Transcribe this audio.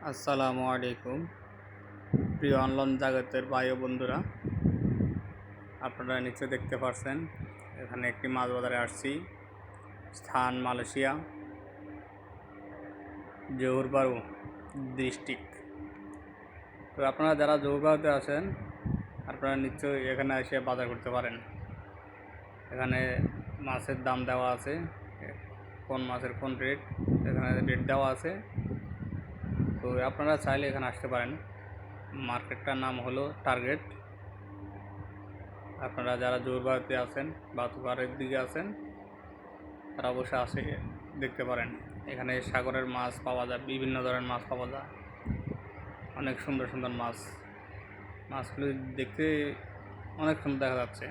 আসসালামু আলাইকুম প্রিয় অনলাইন জগতের ভাই ও বন্ধুরা, আপনারা নিশ্চয়ই দেখতে পাচ্ছেন এখানে একটি মাছ বাজারে আসছি। স্থান মালয়েশিয়া, জহুর বারু ডিস্ট্রিক্ট। তো আপনারা যারা জহুর বারুতে আছেন, আপনারা নিশ্চয়ই এখানে এসে বাজার করতে পারেন। এখানে মাছের দাম দেওয়া আছে, কোন মাছের কোন রেট, এখানে রেট দেওয়া আছে। তো আপনারা চাইলে এখানে আসতে পারেন। মার্কেটটার নাম হলো টার্গেট। আপনারা যারা জোরবাড়িতে আছেন বা তুকারের দিকে আছেন, তারা অবশ্যই আসে দেখতে পারেন। এখানে সাগরের মাছ পাওয়া যায়, বিভিন্ন ধরনের মাছ পাওয়া যায়, অনেক সুন্দর সুন্দর মাছ। মাছগুলো দেখতে অনেক সুন্দর দেখা যাচ্ছে।